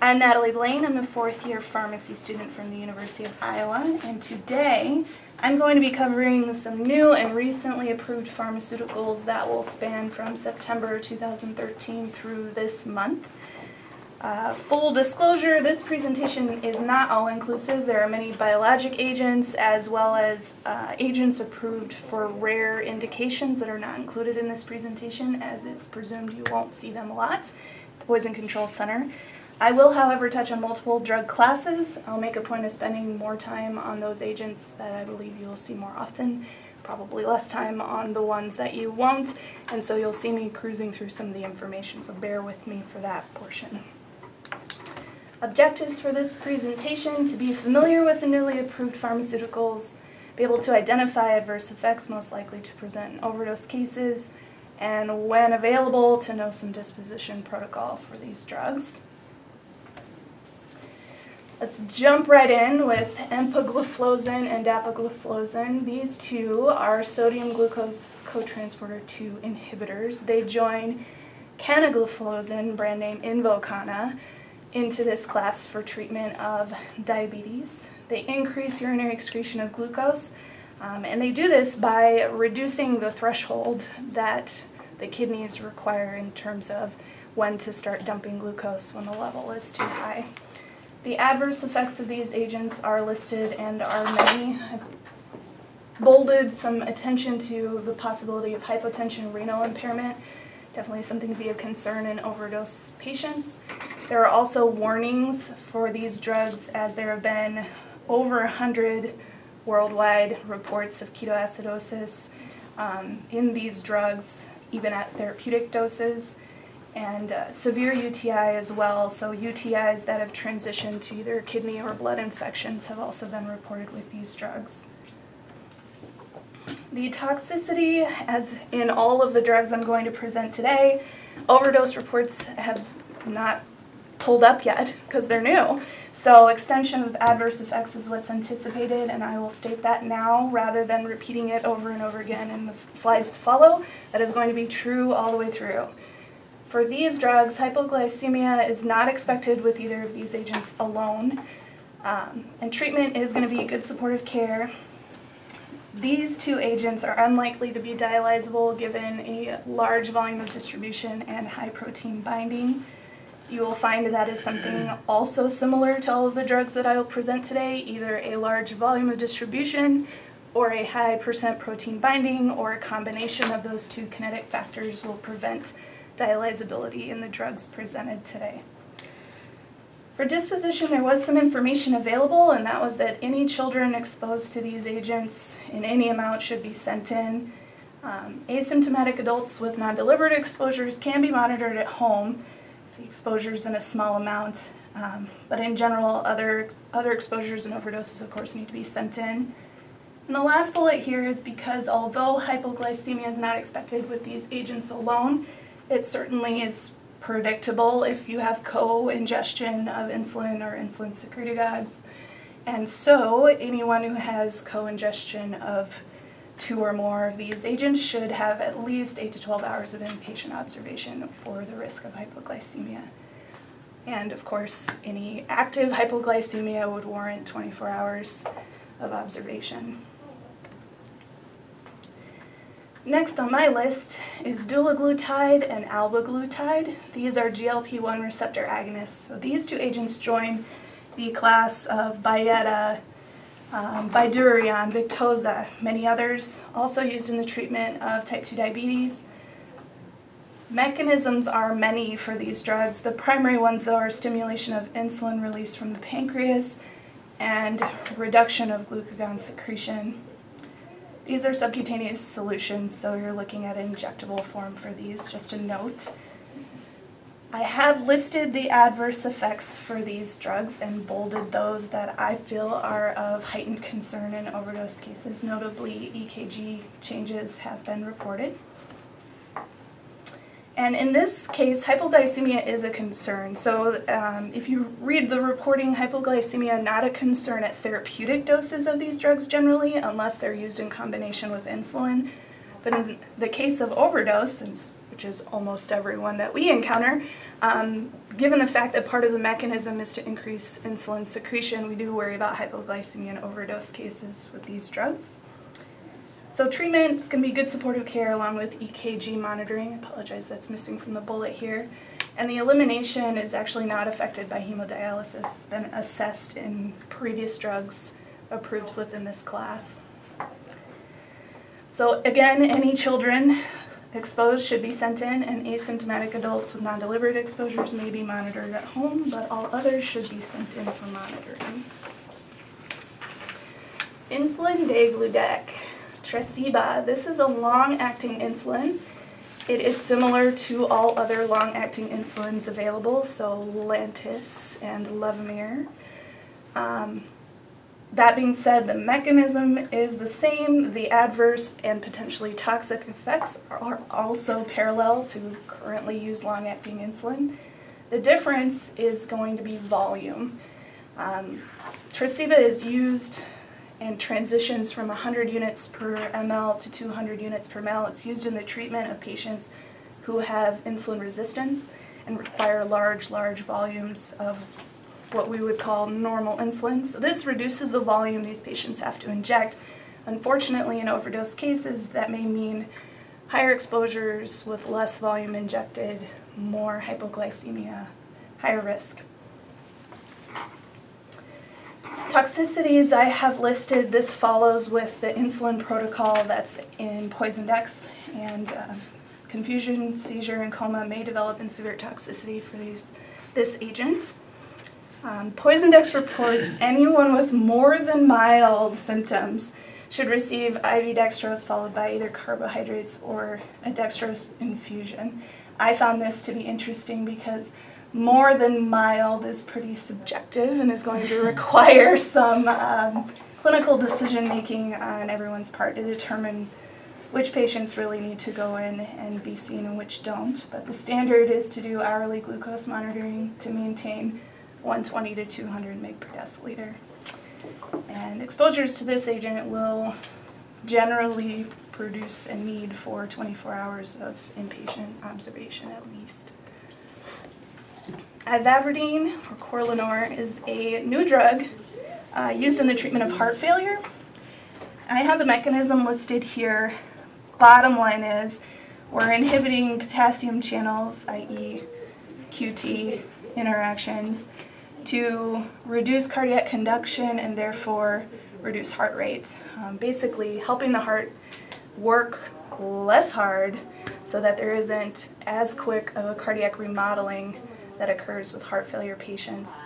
I'm Natalie Blaine. I'm a fourth-year pharmacy student from the University of Iowa, and today I'm going to be covering some new and recently approved pharmaceuticals that will span from September 2013 through this month. Full disclosure, this presentation is not all-inclusive. There are many biologic agents as well as agents approved for rare indications that are not included in this presentation, as it's presumed you won't see them a lot at the Poison Control Center. I will, however, touch on multiple drug classes. I'll make a point of spending more time on those agents that I believe you'll see more often, probably less time on the ones that you won't, and so you'll see me cruising through some of the information, so bear with me for that portion. Objectives for this presentation: to be familiar with the newly approved pharmaceuticals, be able to identify adverse effects most likely to present in overdose cases, and when available, to know some disposition protocol for these drugs. Let's jump right in with empagliflozin and dapagliflozin. These two are sodium glucose cotransporter 2 inhibitors. They join canagliflozin, brand name Invokana, into this class for treatment of diabetes. They increase urinary excretion of glucose, and they do this by reducing the threshold that the kidneys require in terms of when to start dumping glucose when the level is too high. The adverse effects of these agents are listed and are many. I've bolded some attention to the possibility of hypotension, renal impairment, definitely something to be of concern in overdose patients. There are also warnings for these drugs, as there have been over 100 worldwide reports of ketoacidosis in these drugs, even at therapeutic doses, and severe UTI as well. So UTIs that have transitioned to either kidney or blood infections have also been reported with these drugs. The toxicity, as in all of the drugs I'm going to present today, overdose reports have not pulled up yet because they're new. So extension of adverse effects is what's anticipated, and I will state that now rather than repeating it over and over again in the slides to follow. That is going to be true all the way through. For these drugs, hypoglycemia is not expected with either of these agents alone, and treatment is going to be good supportive care. These two agents are unlikely to be dialyzable given a large volume of distribution and high protein binding. You will find that is something also similar to all of the drugs that I will present today, either a large volume of distribution or a high percent protein binding, or a combination of those two kinetic factors will prevent dialyzability in the drugs presented today. For disposition, there was some information available, and that was that any children exposed to these agents in any amount should be sent in. Asymptomatic adults with non-deliberate exposures can be monitored at home if the exposure is in a small amount, but in general, other exposures and overdoses, of course, need to be sent in. And the last bullet here is because although hypoglycemia is not expected with these agents alone, it certainly is predictable if you have co-ingestion of insulin or insulin secretagogues. And so anyone who has co-ingestion of 2 or more of these agents should have at least 8 to 12 hours of inpatient observation for the risk of hypoglycemia. And of course, any active hypoglycemia would warrant 24 hours of observation. Next on my list is dulaglutide and albaglutide. These are GLP-1 receptor agonists. So these two agents join the class of Byetta, Bydureon, Victoza, many others, also used in the treatment of type 2 diabetes. Mechanisms are many for these drugs. The primary ones, though, are stimulation of insulin release from the pancreas and reduction of glucagon secretion. These are subcutaneous solutions, so you're looking at injectable form for these, just a note. I have listed the adverse effects for these drugs and bolded those that I feel are of heightened concern in overdose cases. Notably, EKG changes have been reported. And in this case, hypoglycemia is a concern. So if you read the reporting, hypoglycemia not a concern at therapeutic doses of these drugs generally, unless they're used in combination with insulin. But in the case of overdose, which which is almost everyone that we encounter. Given the fact that part of the mechanism is to increase insulin secretion, we do worry about hypoglycemia and overdose cases with these drugs. So treatment can be good supportive care along with EKG monitoring. I apologize, that's missing from the bullet here. And the elimination is actually not affected by hemodialysis. It's been assessed in previous drugs approved within this class. So again, any children exposed should be sent in, and asymptomatic adults with non-deliberate exposures may be monitored at home, but all others should be sent in for monitoring. Insulin degludec, Tresiba. This is a long-acting insulin. It is similar to all other long-acting insulins available, so Lantus and Levemir. That being said, the mechanism is the same. The adverse and potentially toxic effects are also parallel to currently used long-acting insulin. The difference is going to be volume. Tresiba is used and transitions from 100 units per ml to 200 units per ml. It's used in the treatment of patients who have insulin resistance and require large volumes of what we would call normal insulin. So this reduces the volume these patients have to inject. Unfortunately, in overdose cases, that may mean higher exposures with less volume injected, more hypoglycemia, higher risk. Toxicities I have listed. This follows with the insulin protocol that's in Poisondex, and confusion, seizure, and coma may develop in severe toxicity for this agent. Poisondex reports anyone with more than mild symptoms should receive IV dextrose followed by either carbohydrates or a dextrose infusion. I found this to be interesting because more than mild is pretty subjective and is going to require some clinical decision making on everyone's part to determine which patients really need to go in and be seen and which don't. But the standard is to do hourly glucose monitoring to maintain 120 to 200 mg per deciliter. And exposures to this agent will generally produce a need for 24 hours of inpatient observation at least. Ivabradine, or Corlinor, is a new drug used in the treatment of heart failure. I have the mechanism listed here. Bottom line is we're inhibiting potassium channels, i.e. QT interactions, to reduce cardiac conduction and therefore reduce heart rate. Basically helping the heart work less hard so that there isn't as quick of a cardiac remodeling that occurs with heart failure patients.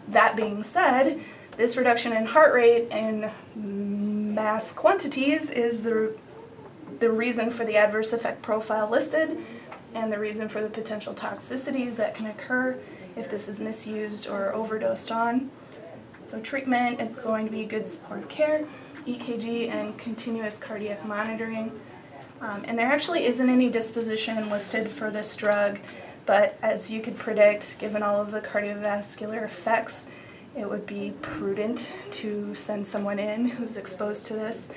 That being said, this reduction in heart rate in mass quantities is the reason for the adverse effect profile listed and the reason for the potential toxicities that can occur if this is misused or overdosed on. So treatment is going to be good supportive care, EKG, and continuous cardiac monitoring. And there actually isn't any disposition listed for this drug, but as you could predict, given all of the cardiovascular effects, it would be prudent to send someone in who's exposed to this.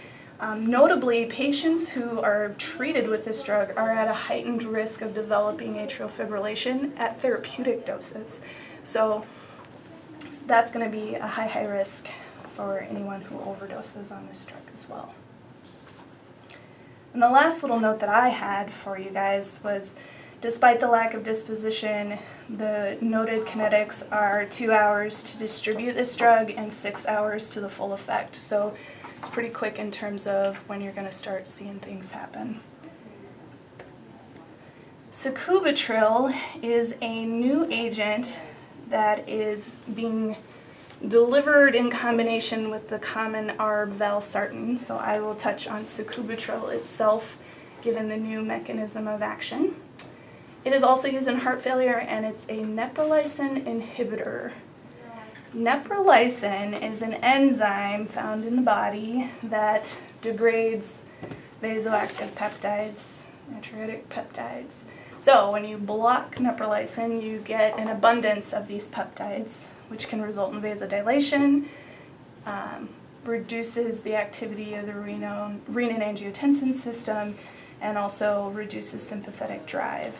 Notably, patients who are treated with this drug are at a heightened risk of developing atrial fibrillation at therapeutic doses. So that's going to be a high risk for anyone who overdoses on this drug as well. And the last little note that I had for you guys was, despite the lack of disposition, the noted kinetics are 2 hours to distribute this drug and 6 hours to the full effect. So it's pretty quick in terms of when you're going to start seeing things happen. Sacubitril is a new agent that is being delivered in combination with the common ARB valsartan. So I will touch on sacubitril itself, given the new mechanism of action. It is also used in heart failure, and it's a neprilysin inhibitor. Neprilysin is an enzyme found in the body that degrades vasoactive peptides, natriuretic peptides. So when you block neprilysin, you get an abundance of these peptides, which can result in vasodilation, reduces the activity of the renin-angiotensin system, and also reduces sympathetic drive.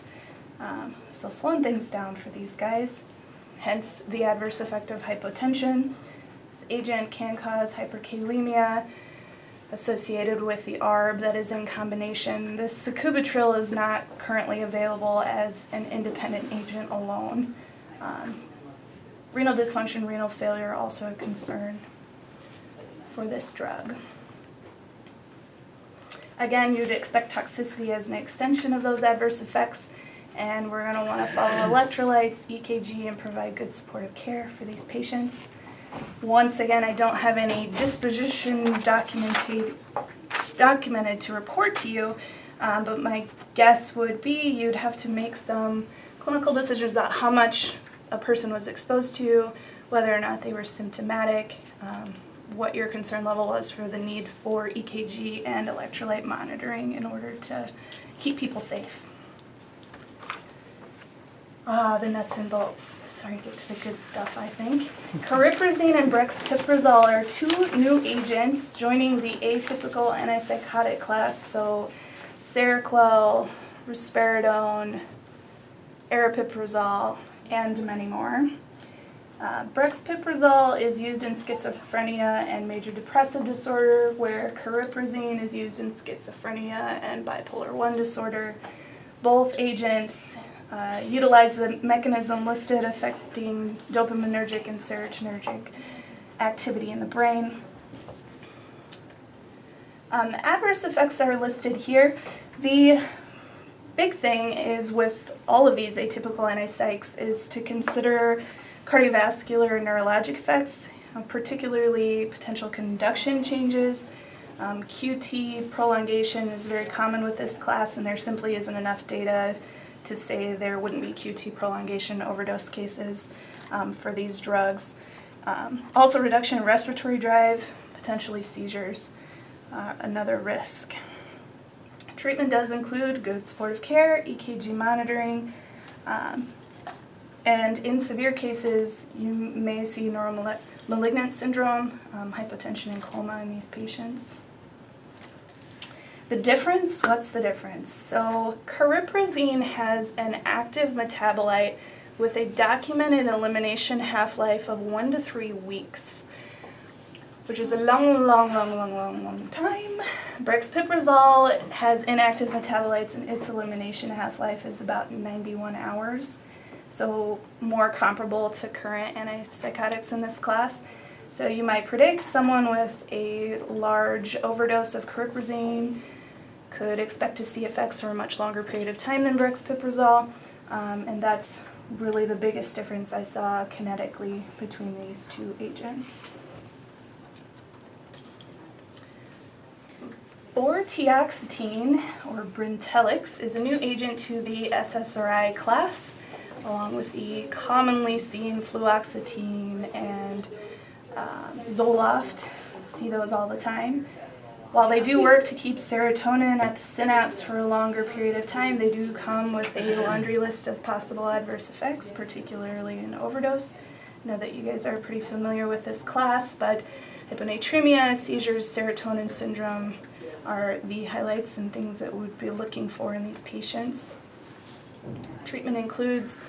So slowing things down for these guys, hence the adverse effect of hypotension. This agent can cause hyperkalemia associated with the ARB that is in combination. This sacubitril is not currently available as an independent agent alone. Renal dysfunction, renal failure, also a concern for this drug. Again, you'd expect toxicity as an extension of those adverse effects, and we're going to want to follow electrolytes, EKG, and provide good supportive care for these patients. Once again, I don't have any disposition documented to report to you, but my guess would be you'd have to make some clinical decisions about how much a person was exposed to, whether or not they were symptomatic, what your concern level was for the need for EKG and electrolyte monitoring in order to keep people safe. The nuts and bolts. Sorry to get to the good stuff, I think. Cariprazine and brexpiprazole are two new agents joining the atypical antipsychotic class, so Seroquel, risperidone, aripiprazole, and many more. Brexpiprazole is used in schizophrenia and major depressive disorder, where cariprazine is used in schizophrenia and bipolar I disorder. Both agents utilize the mechanism listed affecting dopaminergic and serotonergic activity in the brain. Adverse effects are listed here. The big thing is with all of these atypical antipsychs is to consider cardiovascular and neurologic effects, particularly potential conduction changes. QT prolongation is very common with this class, and there simply isn't enough data to say there wouldn't be QT prolongation overdose cases for these drugs. Also reduction in respiratory drive, potentially seizures, another risk. Treatment does include good supportive care, EKG monitoring, and in severe cases, you may see neuromalignant syndrome, hypotension and coma in these patients. The difference, what's the difference? So cariprazine has an active metabolite with a documented elimination half-life of 1 to 3 weeks, which is a long time. Brexpiprazole has inactive metabolites, and its elimination half-life is about 91 hours. So more comparable to current antipsychotics in this class. So you might predict someone with a large overdose of cariprazine could expect to see effects for a much longer period of time than brexpiprazole, and that's really the biggest difference I saw kinetically between these two agents. Vortioxetine, or Brintellix, is a new agent to the SSRI class, along with the commonly seen fluoxetine and Zoloft. See those all the time. While they do work to keep serotonin at the synapse for a longer period of time, they do come with a laundry list of possible adverse effects, particularly in overdose. I know that you guys are pretty familiar with this class, but hyponatremia, seizures, serotonin syndrome are the highlights and things that we'd be looking for in these patients. Treatment includes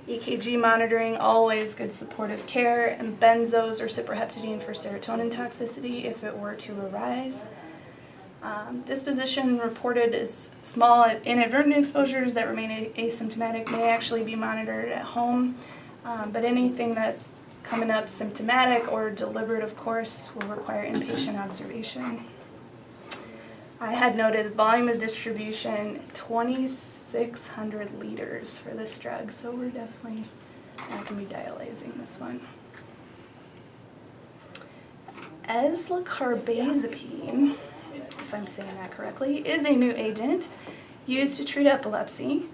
EKG monitoring, always good supportive care, and benzos or cyproheptadine for serotonin toxicity if it were to arise. Disposition reported as small inadvertent exposures that remain asymptomatic may actually be monitored at home, but anything that's coming up symptomatic or deliberate, of course, will require inpatient observation. I had noted volume of distribution, 2,600 liters for this drug, so we're definitely not going to be dialysing this one. Eslicarbazepine, if I'm saying that correctly, is a new agent used to treat epilepsy,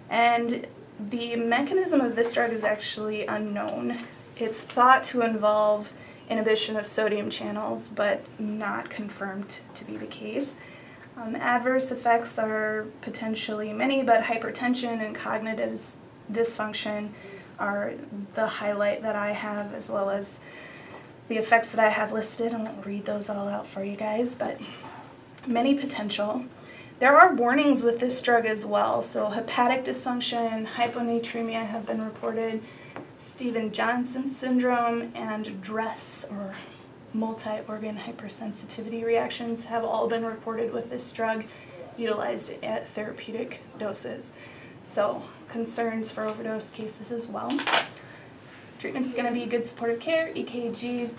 and the mechanism of this drug is actually unknown. It's thought to involve inhibition of sodium channels, but not confirmed to be the case. Adverse effects are potentially many, but hypertension and cognitive dysfunction are the highlight that I have, as well as the effects that I have listed. I won't read those all out for you guys, but many potential. There are warnings with this drug as well. So hepatic dysfunction, hyponatremia have been reported, Stevens-Johnson syndrome, and DRESS, or multi-organ hypersensitivity reactions, have all been reported with this drug utilized at therapeutic doses. So concerns for overdose cases as well. Treatment's going to be good supportive care, EKG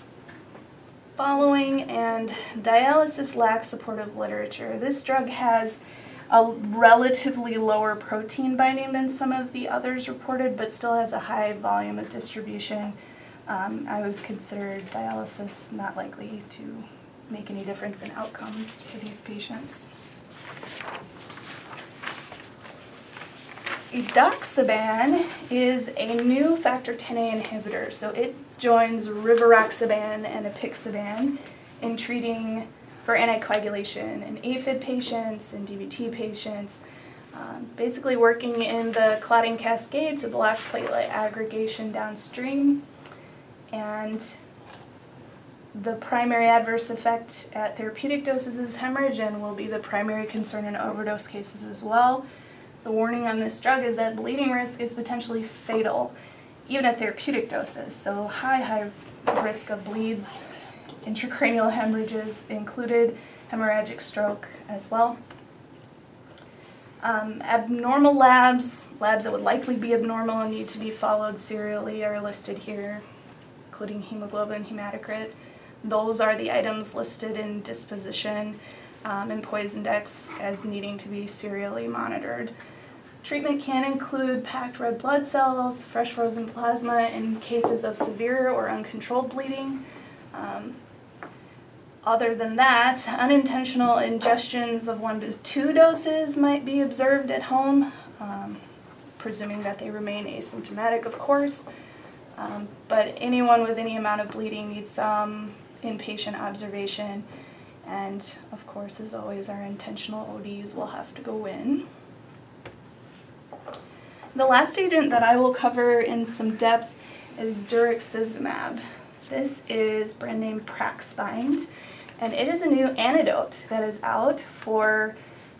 following, and dialysis lacks supportive literature. This drug has a relatively lower protein binding than some of the others reported, but still has a high volume of distribution. I would consider dialysis not likely to make any difference in outcomes for these patients. Edoxaban is a new factor Xa inhibitor, so it joins rivaroxaban and apixaban in treating for anticoagulation in AFib patients and DVT patients, basically working in the clotting cascade to block platelet aggregation downstream. And the primary adverse effect at therapeutic doses is hemorrhage and will be the primary concern in overdose cases as well. The warning on this drug is that bleeding risk is potentially fatal, even at therapeutic doses. So high risk of bleeds, intracranial hemorrhages included, hemorrhagic stroke as well. Abnormal labs that would likely be abnormal and need to be followed serially are listed here, including hemoglobin, hematocrit. Those are the items listed in disposition and Poisondex as needing to be serially monitored. Treatment can include packed red blood cells, fresh frozen plasma in cases of severe or uncontrolled bleeding. Other than that, unintentional ingestions of 1 to 2 doses might be observed at home, presuming that they remain asymptomatic, of course. But anyone with any amount of bleeding needs some inpatient observation. And of course, as always, our intentional ODs will have to go in. The last agent that I will cover in some depth is duroxazumab. This is brand name Praxbind, and it is a new antidote that is out for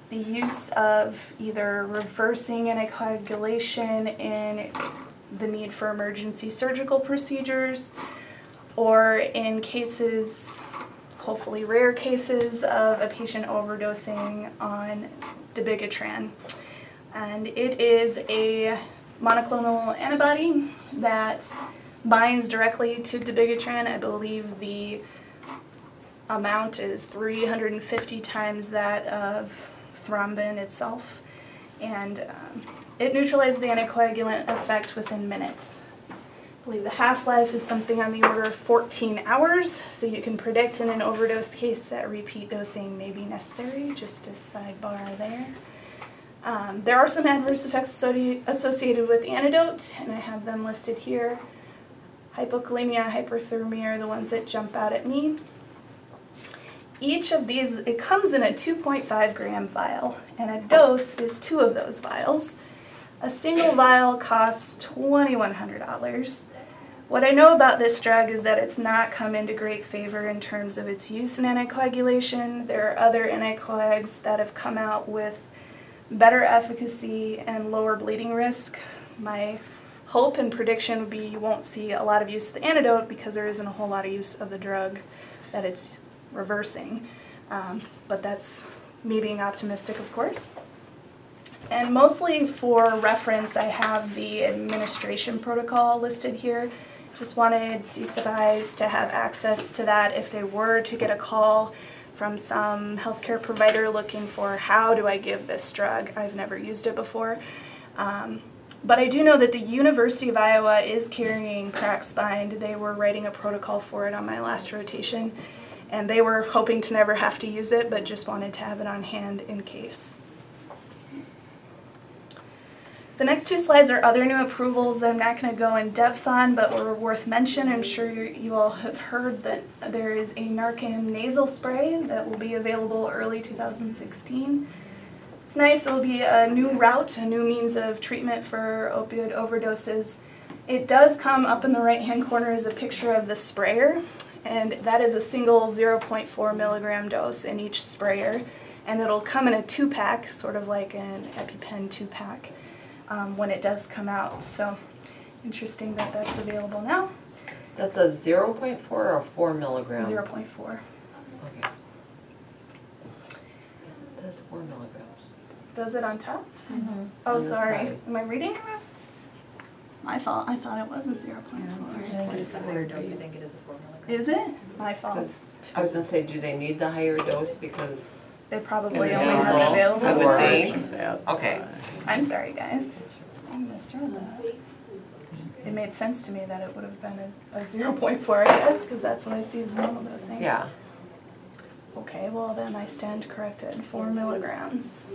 the use of either reversing anticoagulation in the need for emergency surgical procedures, or in cases, hopefully rare cases, of a patient overdosing on dabigatran. And it is a monoclonal antibody that binds directly to dabigatran. I believe the amount is 350 times that of thrombin itself. And it neutralizes the anticoagulant effect within minutes. I believe the half-life is something on the order of 14 hours, so you can predict in an overdose case that repeat dosing may be necessary, just a sidebar there. There are some adverse effects associated with the antidote, and I have them listed here. Hypokalemia, hyperthermia are the ones that jump out at me. Each of these, it comes in a 2.5 gram vial, and a dose is 2 of those vials. A single vial costs $2,100. What I know about this drug is that it's not come into great favor in terms of its use in anticoagulation. There are other anticoags that have come out with better efficacy and lower bleeding risk. My hope and prediction would be you won't see a lot of use of the antidote because there isn't a whole lot of use of the drug that it's reversing. But that's me being optimistic, of course. And mostly for reference, I have the administration protocol listed here. Just wanted CSBIs to have access to that if they were to get a call from some healthcare provider looking for how do I give this drug. I've never used it before. But I do know that the University of Iowa is carrying Praxbind. They were writing a protocol for it on my last rotation, and they were hoping to never have to use it, but just wanted to have it on hand in case. The next 2 slides are other new approvals that I'm not going to go in depth on, but were worth mention. I'm sure you all have heard that there is a Narcan nasal spray that will be available early 2016. It's nice. It will be a new route, a new means of treatment for opioid overdoses. It does come up in the right-hand corner as a picture of the sprayer, and that is a single 0.4 milligram dose in each sprayer. and it'll come in a 2-pack, sort of like an EpiPen 2-pack, when it does come out. So interesting that that's available now. That's a 0.4 or a 4 milligram? 0.4. Okay. It says 4 milligrams. Does it on top? Mm-hmm. Oh, On this sorry. side. Am I reading it wrong? My fault. I thought it was a 0.4. It's a higher dose, I think it is a 4 milligram. Is it? My fault. 'Cause I was gonna say, do they need the higher dose because, They probably And only have nasal, it available. I would for- think. Okay. I'm sorry, guys. I misread that. It made sense to me that it would have been a 0.4, I guess, because that's what I see as normal dosing. yeah, Okay, well then I stand corrected. 4 milligrams.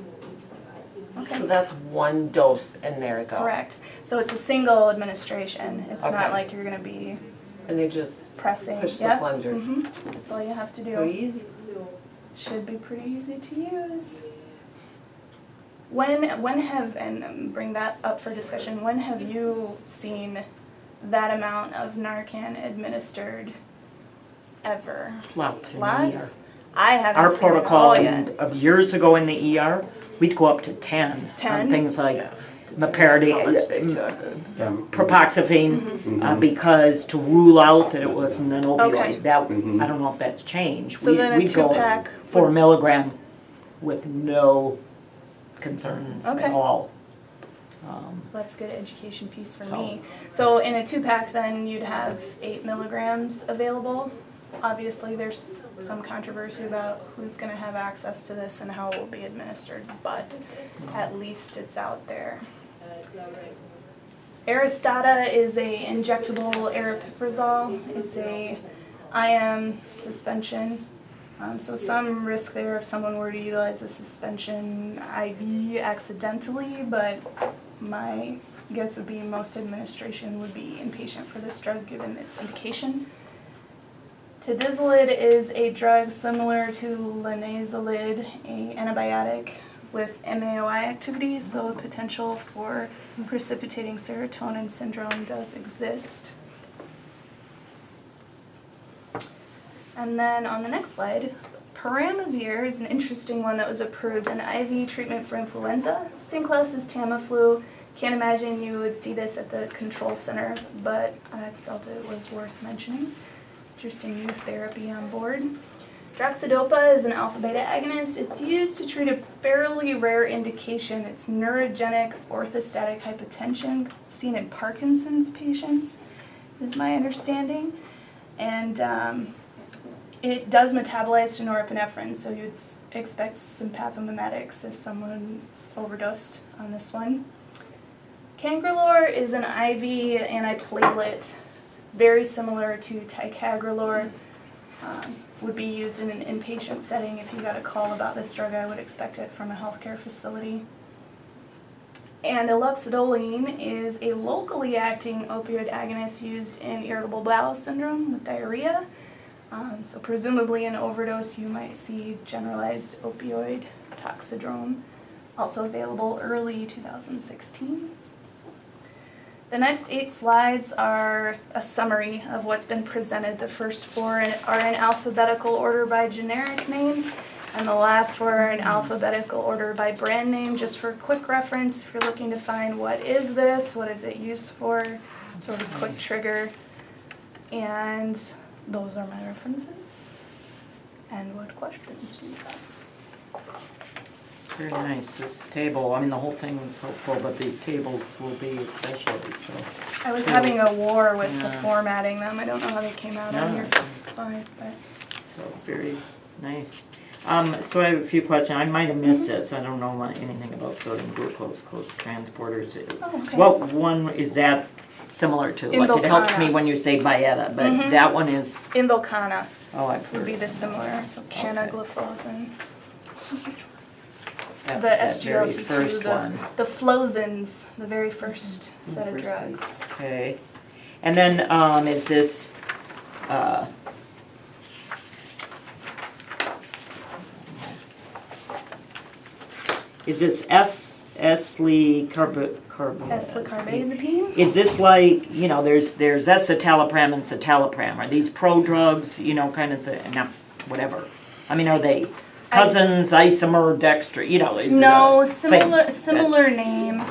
Okay. so that's one dose in there though? Correct. So it's a single administration. It's Okay. not like you're gonna be And they just pressing. push the Yep. plunger? Mhm. That's all you have to do. Pretty easy. Should be pretty easy to use. When have, and bring that up for discussion, when have you seen that amount of Narcan administered ever? Lots in the Lots? I haven't Our seen protocol it all yet. of years ago in the ER, we'd go up to 10. 10? On things like Yeah. meperidine, How much they took. propoxyphene, because to rule out that it wasn't an opioid. Okay. That, I don't know if that's changed. So then a We'd go 2-pack 4 milligram with no concerns Okay. at all. That's a good education piece for So- me. So in a 2-pack then you'd have 8 milligrams available. Obviously there's some controversy about who's gonna have access to this and how it will be administered, but at least it's out there. Aristata is a injectable aripiprazole. It's a IM suspension. So some risk there if someone were to utilize a suspension IV accidentally, but my guess would be most administration would be inpatient for this drug given its indication. Tadizolid is a drug similar to linezolid, an antibiotic with MAOI activity, so the potential for precipitating serotonin syndrome does exist. And then on the next slide, peramivir is an interesting one that was approved, an IV treatment for influenza, same class as Tamiflu. Can't imagine you would see this at the control center, but I felt it was worth mentioning. Interesting youth therapy on board. Droxidopa is an alpha-beta agonist. It's used to treat a fairly rare indication. It's neurogenic orthostatic hypotension seen in Parkinson's patients, is my understanding. And it does metabolize to norepinephrine, so you'd expect some pathomimetics if someone overdosed on this one. Cangrelor is an IV antiplatelet, very similar to ticagrelor. Would be used in an inpatient setting. If you got a call about this drug, I would expect it from a healthcare facility. And aloxidolene is a locally acting opioid agonist used in irritable bowel syndrome with diarrhea. So presumably an overdose, you might see generalized opioid toxidrome, also available early 2016. The next 8 slides are a summary of what's been presented. The first 4 are in alphabetical order by generic name, and the last 4 are in alphabetical order by brand name, just for quick reference if you're looking to find what is this, what is it used for, sort of quick trigger. And those are my references. And what questions do you have? Very nice, this table, I mean, the whole thing was helpful, but these tables will be especially, so. I was having a war with the Yeah. formatting them. I don't know how they came out on No. your slides, but. So, very nice. So I have a few questions, I might have missed this, I don't know anything about sodium glucose transporters. Oh, okay. What one is that similar to? Like, it helps me Invokana. when you say Byetta, but that one is, Invokana oh, I've would heard. be the similar, so canagliflozin. That The was that very SGLT2, first one. the flozins, the very first set of First one. drugs. Okay. And then, is this, Eslicarbazepine? Is this like, you know, there's escitalopram and citalopram. Are these prodrugs, you know, kind of thing, not, whatever. I mean, are they Cousins isomer dextrin, you know, is it No, a thing? similar name,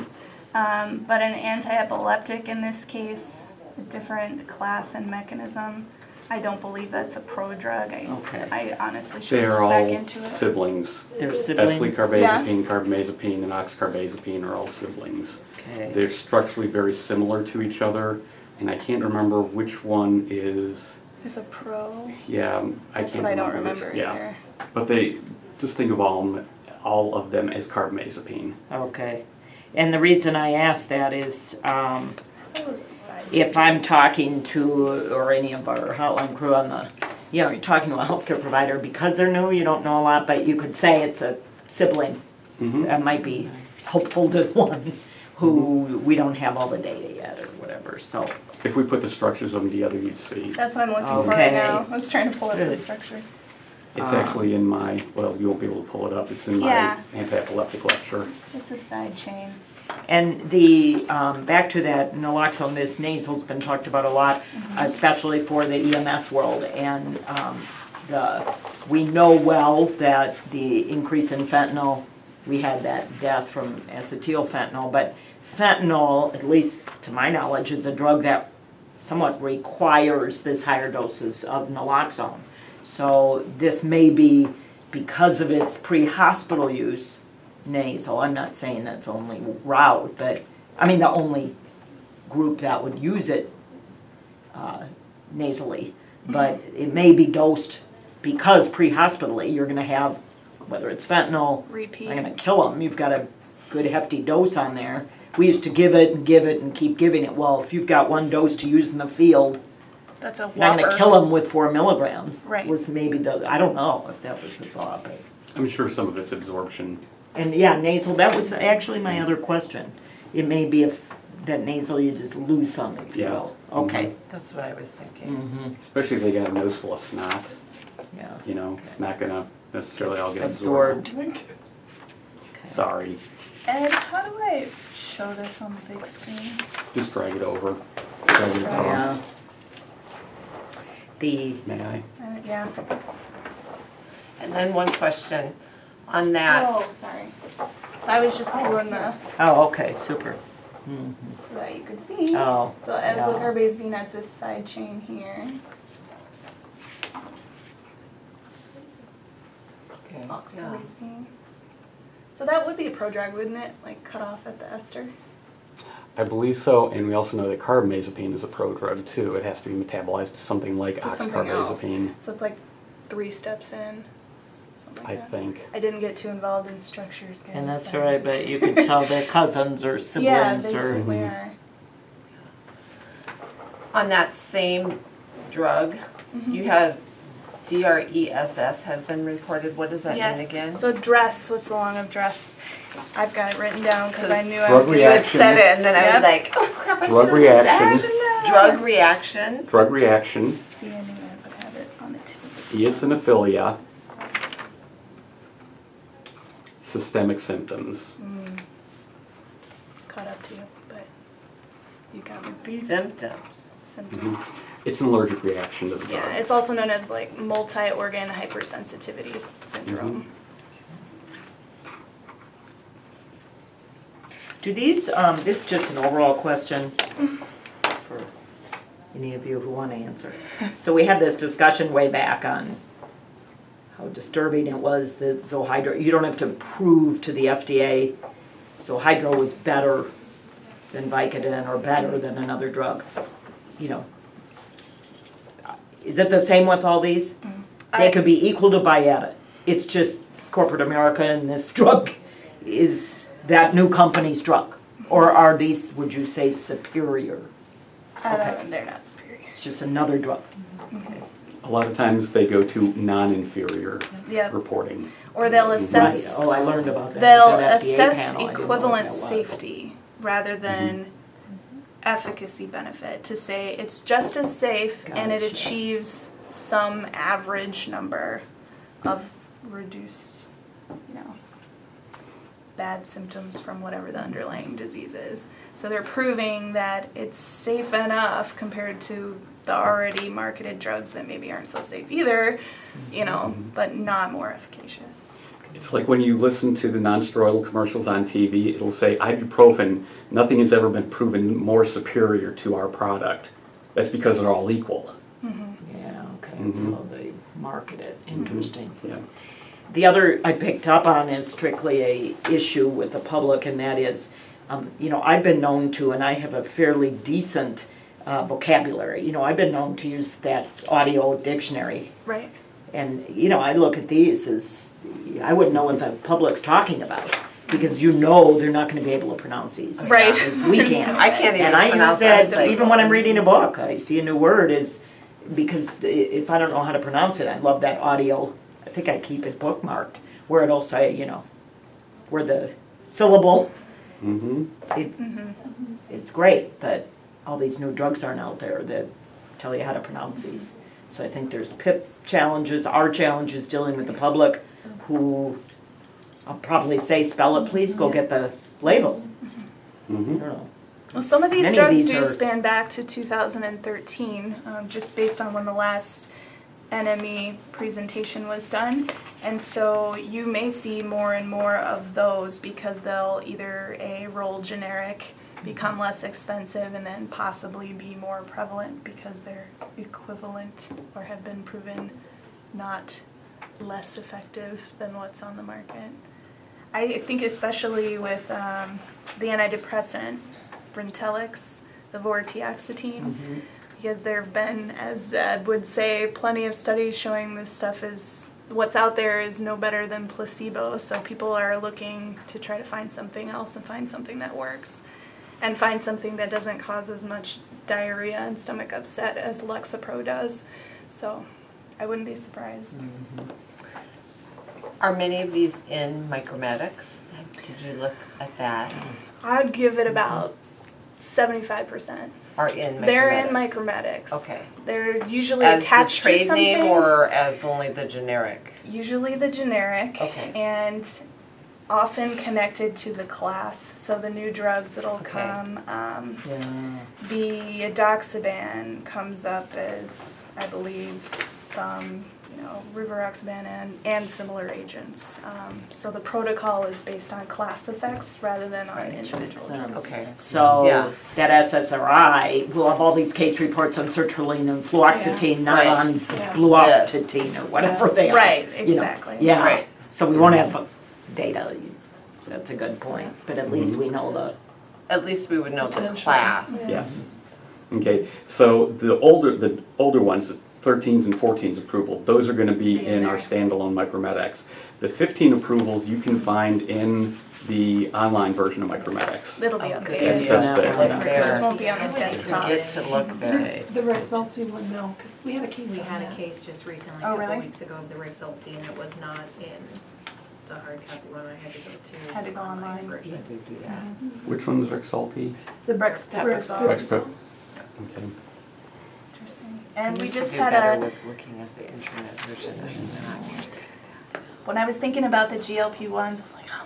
but an anti-epileptic in this case, a different class and mechanism. I don't believe that's a prodrug. Okay. I honestly should They're look back all into it. siblings. They're siblings? Acetylcarbazepine, carbamazepine, and oxcarbazepine are all siblings. Okay. They're structurally very similar to each other, and I can't remember which one is, Is a pro. yeah, I That's can't what I don't remember. remember Yeah. either. But they, just think of all of them as carbamazepine. Okay. And the reason I ask that is, That was a side. if I'm talking to, or any of our hotline crew on the, you know, you're talking to a healthcare provider, because they're new, you don't know a lot, but you could say it's a sibling. That might be helpful to one who we don't have all the data yet or whatever, so. If we put the structures of them together, you'd see. That's what I'm looking for Okay. right now. I was trying to pull up the Good. structure. It's actually in my, well, you won't be able to pull it up, it's in my Yeah. anti-epileptic lecture. It's a side chain. And the, back to that naloxone, this nasal's been talked about a lot, especially for the EMS world. And we know well that the increase in fentanyl, we had that death from acetylfentanyl, but fentanyl, at least to my knowledge, is a drug that somewhat requires this higher doses of naloxone. So this may be, because of its pre-hospital use, nasal. I'm not saying that's the only route, but, I mean, the only group that would use it nasally. But it may be dosed, because pre-hospitally, you're gonna have, whether it's fentanyl, Repeat. I'm gonna kill them, you've got a good hefty dose on there. We used to give it and keep giving it. Well, if you've got one dose to use in the field, That's a you're not whopper. gonna kill them with 4 milligrams. Right. Was maybe I don't know if that was the thought, but. I'm sure some of it's absorption. And yeah, nasal, that was actually my other question. It may be if that nasal, you just lose some, if you Yeah. will. Okay. That's what I was thinking. Mm-hmm, Especially if they got a nose full of snot, yeah. you know, it's not gonna necessarily all get absorbed. Absorbed. Sorry, Ed, how do I show this on the big screen? just drag it over, drag it Yeah. across. The, May I? Yeah. And then one question on Oh, that. sorry. So I was just pulling the, oh, okay, super. so that you could see. Oh, So as yeah. the carbazepine has this side chain here, Okay. Yeah. oxcarbazepine. So that would be a prodrug, wouldn't it? Like cut off at the ester? I believe so, and we also know that carbamazepine is a prodrug too. It has to be metabolized to something like To something else. oxcarbazepine, So it's like 3 steps in, something like I that. think. I didn't get too involved in structures, guys. and that's so- all right, but you could tell they're cousins or Yeah, siblings they or. certainly are. On that same drug, you have DRESS has been reported. What does that mean again? So dress was the long of dress. I've got it written down because I knew I Drug would You had reaction. said it, and then I Yep. was like, oh crap, I Drug should have reaction, Drug reaction. drug reaction, See, I knew I would have it on the tip of the eosinophilia, systemic symptoms. Caught up to you, but you got me beat. Symptoms. Symptoms. It's an allergic reaction to the drug. Yeah, it's also known as like multi-organ hypersensitivity syndrome. Do these, this is just an overall question for any of you who want to answer. So we had this discussion way back on how disturbing it was that Zohydro, you don't have to prove to the FDA Zohydro was better than Vicodin or better than another drug. You know, is it the same with all these? They could be equal to Byetta. It's just corporate America and this drug is that new company's drug. Or are these, would you say, superior? Okay. They're not superior. It's just another drug. A lot of times they go to non-inferior Yep. reporting. Or they'll Right. assess. Oh, I learned about that. They'll That FDA assess panel, I didn't know what equivalent that was. safety rather than efficacy benefit to say it's just as safe and it Gotcha. achieves some average number of reduced, bad symptoms from whatever the underlying disease is. So they're proving that it's safe enough compared to the already marketed drugs that maybe aren't so safe either, but not more efficacious. It's like when you listen to the non-steroidal commercials on TV, it'll say ibuprofen, nothing has ever been proven more superior to our product. That's because they're all equal. Yeah, okay, that's how they market it, interesting. Yeah. The other I picked up on is strictly a issue with the public, and that is, I've been known to, and I have a fairly decent vocabulary, I've been known to use that audio dictionary. Right. And, I look at these as, I wouldn't know what the public's talking about, because they're not gonna be able to pronounce these. Right. As we can. I can't even And I pronounce use that. that even when I'm reading a book, I see a new word is, because if I don't know how to pronounce it, I love that audio, I think I keep it bookmarked, where it'll say, where the syllable, it's great, but all these new drugs aren't out there that tell you how to pronounce these. So I think there's PIP challenges, our challenges dealing with the public who, I'll probably say, spell it please, go get the label. I don't know. Well, some of these Many drugs these do are- span back to 2013, just based on when the last NME presentation was done. And so you may see more and more of those because they'll either roll generic, become less expensive, and then possibly be more prevalent because they're equivalent or have been proven not less effective than what's on the market. I think especially with the antidepressant, Brintellix, the vortioxetine, because there have been, as Ed would say, plenty of studies showing this stuff is, what's out there is no better than placebo, so people are looking to try to find something else and find something that works, and find something that doesn't cause as much diarrhea and stomach upset as Lexapro does. So I wouldn't be surprised. Are many of these in micromedics? Did you look at that? I'd give it about 75%. Are in micromedics? They're in micromedics. Okay. They're usually As the attached to trade something. name or as only the generic? Usually the generic. Okay. And often connected to the class. So the new drugs that'll Okay. come. Yeah. The edoxaban comes up as, I believe, some, rivaroxaban and similar agents. So the protocol is based on class effects rather than on individual drugs. Okay. So Yeah. that SSRI will have all these case reports on sertraline and fluoxetine, not Right. on Yeah. fluoxetine or whatever they are. Right, you know. exactly. Yeah, Right. so we won't have data, that's a good point, but at least we know the. At least we would know the class. Yeah. Okay, so the older ones, the 13s and 14s approval, those are gonna be In in our there. standalone micromedics. The 15 approvals you can find in the online version of micromedics. It'll be Oh, updated. good. It's just there. Look It there. just won't be on the I always desktop. forget to look there. The Rexulti one, no, because we had a case We on had a that. case just recently, Oh, a couple really? weeks ago, of the Rexulti, and it was not in the hard copy one. I had to go to. Had to go the online. version. Which one's Rexulti? The Brexpiprazole. Rexpro? Okay. Interesting. And we need just to do had better a, with looking at the internet version of that. when I was thinking about the GLP-1s, I was like, how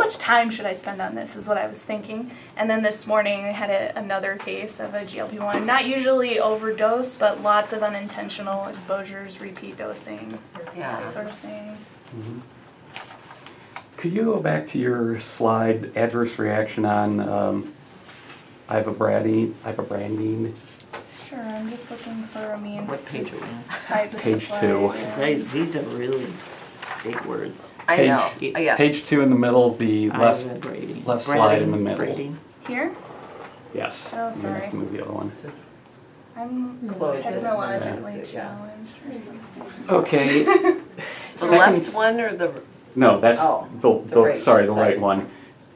much time should I spend on this is what I was thinking. And then this morning I had another case of a GLP-1, not usually overdose, but lots of unintentional exposures, repeat dosing, Yeah. that sort of thing. Could you go back to your slide, adverse reaction on ivabrandine? Sure, I'm just looking for a means What to page are we on? type the Page slide. 2. These are really big words. I Page- know, yes. Page 2 in the middle, the left, Ivabrandine. left slide in the Branding, middle. braiding. Here? yes. Oh, You have sorry. to move the other one. Just I'm Close it. technologically Yeah. challenged or something. Okay. the Second- left one or the, No, that's Oh, the the right sorry, the side. right one.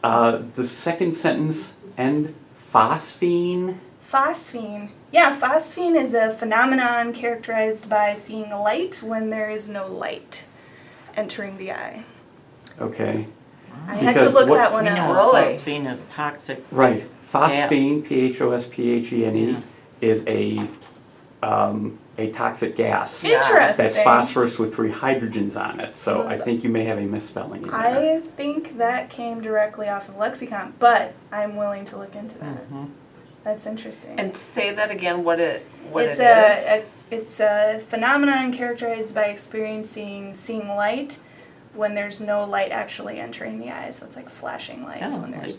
The second sentence, and phosphine. Phosphine. Yeah, phosphine is a phenomenon characterized by seeing light when there is no light entering the eye. Okay. I had to Because look what- that one We know up. Really? phosphine is toxic. Right. Phosphine, PHOSPHENE, is a toxic gas. Yeah. Interesting. That's phosphorus with 3 hydrogens on it, so I Was- think you may have a misspelling in there. I think that came directly off of lexicon, but I'm willing to look into that. Mhm. That's interesting. And say that again, what it it's is? It's a phenomenon characterized by seeing light when there's no light actually entering the eye. So it's like flashing lights Oh, when there's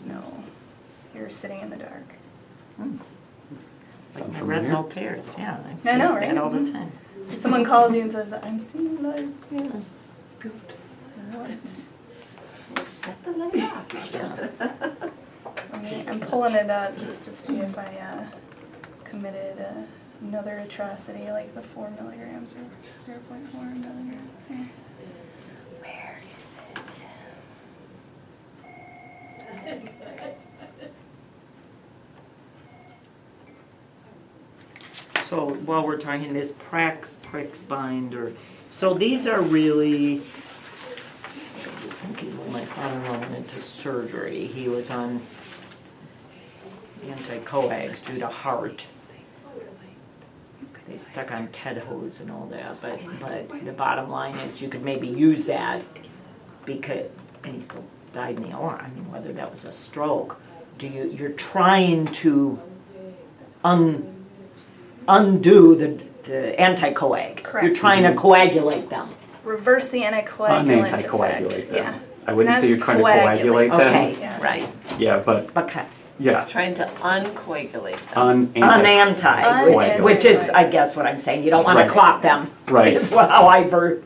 you're sitting in the dark. Like my retinal tears, yeah. I see I know, that right? all the Mhm. time. So someone calls you and says, I'm seeing lights. Yeah. Good. What? Set the light off. Yeah. I'm pulling it up just to see if I committed another atrocity like the 4 milligrams or 0.4 milligrams. Here. Where is it? So while we're talking this Prix binder, so these are really, I'm just thinking when my father went into surgery, he was on anti-coags due to heart. They stuck on TED hose and all that, but the bottom line is you could maybe use that because, and he still died in the OR, I mean, whether that was a stroke, you're trying to undo the anti-coag. Correct. You're trying to coagulate them. Reverse the anticoagulant Unanticoagulate effect. them. Yeah. I wouldn't Not say you're trying to coagulate. coagulate them. Okay, Yeah. right. Yeah, but, Okay. yeah, Trying to uncoagulate them. Unanti, Unanti. which is, I guess, what I'm saying. You don't want Right. to clot them. Right. Is how I Reverse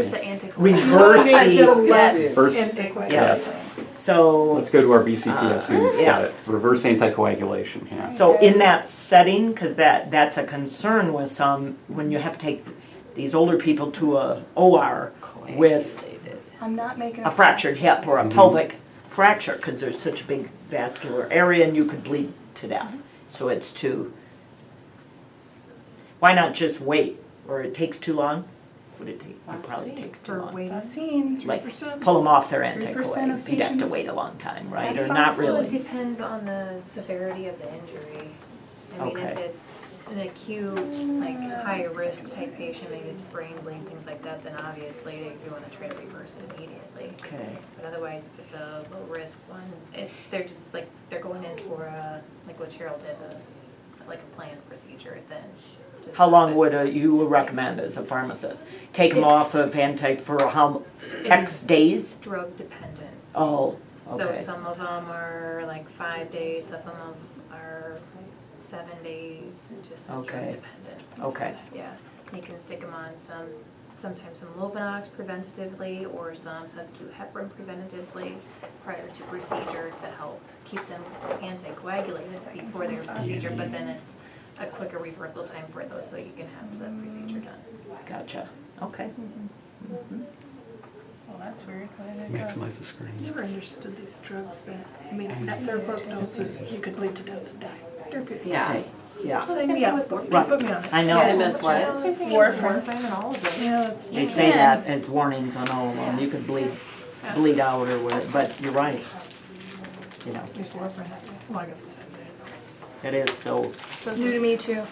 the anticoagulant. reverse the, Less First- anticoagulant. yes. So, let's go to our BCPS who's got it. yes. Reverse anticoagulation, yeah. so in that setting, because that's a concern with some, when you have to take these older people to a OR with Coagulated. I'm not making a fractured fuss. hip or a Mhm. pelvic fracture, because there's such a big vascular area and you could bleed to death. So it's why not just wait, or it takes too long? Would it take, it probably Phosphine. takes too For long. waiting. Phosphine. Like, 3%. pull them off their 3% of anticoags, you'd have to patients wait a long time, right, have or not phosphine. Well, it really? depends on the severity of the injury. I mean, if Okay. it's an acute, like, high-risk type patient, maybe it's brain bleed, things like that, then obviously you wanna try to reverse it immediately. Okay, But otherwise, if it's a low-risk one, they're just, like, they're going in for a, like what Cheryl did, like a planned procedure, then just. how long have would it- you recommend as a pharmacist? Take them It's- off of for how, X It's days? drug dependent. Oh, So okay, some of them are like 5 days, some of them are 7 days, it just is drug Okay. dependent. okay, Yeah, you can stick them on sometimes some Lovenox preventatively or some subQ heparin preventatively prior to procedure to help keep them anticoagulated before their procedure, but then it's a quicker reversal time for those so you can have the procedure done. gotcha, okay. Well, that's weird. Why did it go? Maximize the screen. Never understood these drugs that, I mean, at their doses, you could bleed to death and die. They're good. Yeah. Okay, yeah, Sign me up, put me on it. I know. I miss what? Same thing Warfarin. as warfarin and all of those. Yeah, that's. They say that as warnings on all of them, you could bleed out or whatever, but you're right. You know, These warfarin has, well, I guess it says it. it is so, It's new to me too.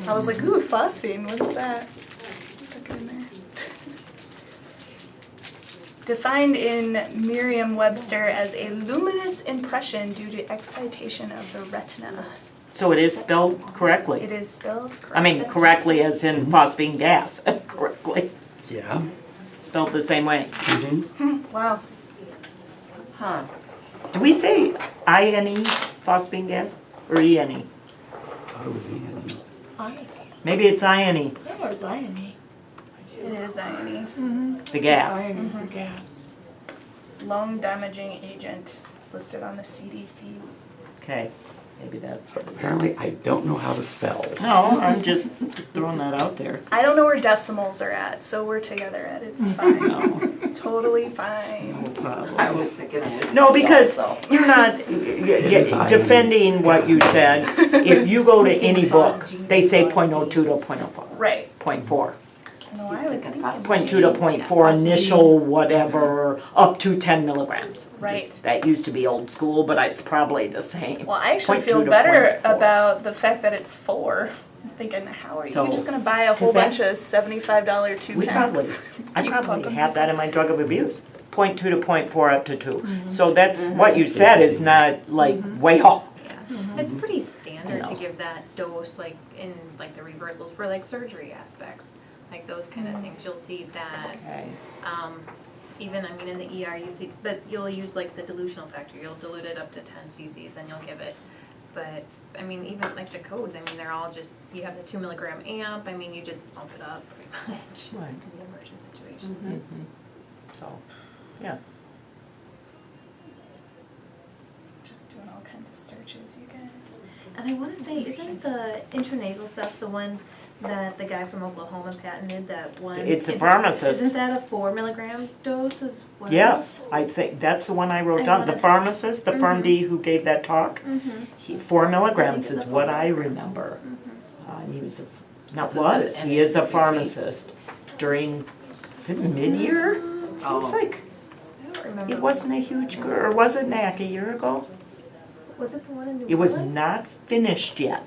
I was like, ooh, phosphine, what is that? Stuck it in there. Defined in Merriam-Webster as a luminous impression due to excitation of the retina. so it is spelled correctly. It is spelled correctly. I mean, correctly as in phosphine gas, correctly, Yeah. spelled the same way. Wow. Huh. Do we say INE, phosphine gas, or ENE? Thought it was Ian. Iron. Maybe it's INE, That was iron. It is INE. the gas. Iron is the gas. Lung damaging agent listed on the CDC. Okay, maybe that's, Apparently, I don't know how to spell. no, I'm just throwing that out there. I don't know where decimals are at, so we're together at it. It's fine. No, It's totally fine. no problem. I was thinking it. No, because Also. you're not defending what you said. If you go to any book, they say .02 to .04, Right. .4. I know, I was thinking. 0.2 to 0.4 initial whatever, up to 10 milligrams. Right. That used to be old school, but it's probably the same. Well, I actually 0.2 feel to better 0.4. about the fact that it's 4. I'm thinking, how are you So, just gonna buy a whole 'cause bunch of $75 We probably, two-packs? I Keep probably pumping. have that in my drug of abuse, 0.2 to 0.4 up to 2. So that's, what you said is not like way off. It's pretty standard to know. give that dose, like, in, like, the reversals for, like, surgery aspects. Like, those kind of things, you'll see that. Okay. Even, I mean, in the ER, you see, but you'll use, like, the dilutional factor. You'll dilute it up to 10 cc's and you'll give it. But, I mean, even, like, the codes, I mean, they're all just, you have the 2 milligram amp, I mean, you just bump it up pretty much Right. in the emergent situations. So, yeah. Just doing all kinds of searches, you guys. And I wanna say, isn't the intranasal stuff the one that the guy from Oklahoma patented, that one? It's a Isn't- pharmacist. Isn't that a 4 milligram dose as well? Yes, I think, that's the one I wrote I down, the wanna say- pharmacist, the Mhm. PharmD who gave that talk. Mm-hmm. 4 milligrams it's is a what 4 I milligram. remember. And he was, not This is an was, he is a NACT. pharmacist during, is it mid-year? It seems Oh. like, I don't remember. it wasn't a huge, or was it NAC a year ago? Was it the one in New It was Orleans? not finished yet.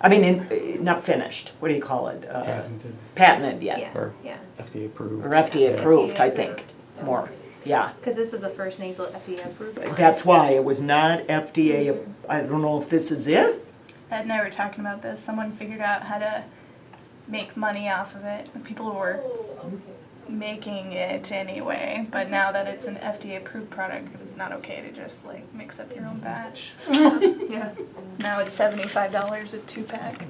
I mean, not finished, what do you call it? Patented Patented yet, Yeah, or yeah, FDA approved. or FDA Yeah. approved, I FDA think, approved. more, yeah. cause this is a first nasal FDA approved one. That's why, it was not FDA, I don't know if this is it? Ed and I were talking about this. Someone figured out how to make money off of it. People were making it anyway, but now that it's an FDA approved product, it's not okay to just like mix up your own batch. Yeah. Now it's $75 a 2-pack.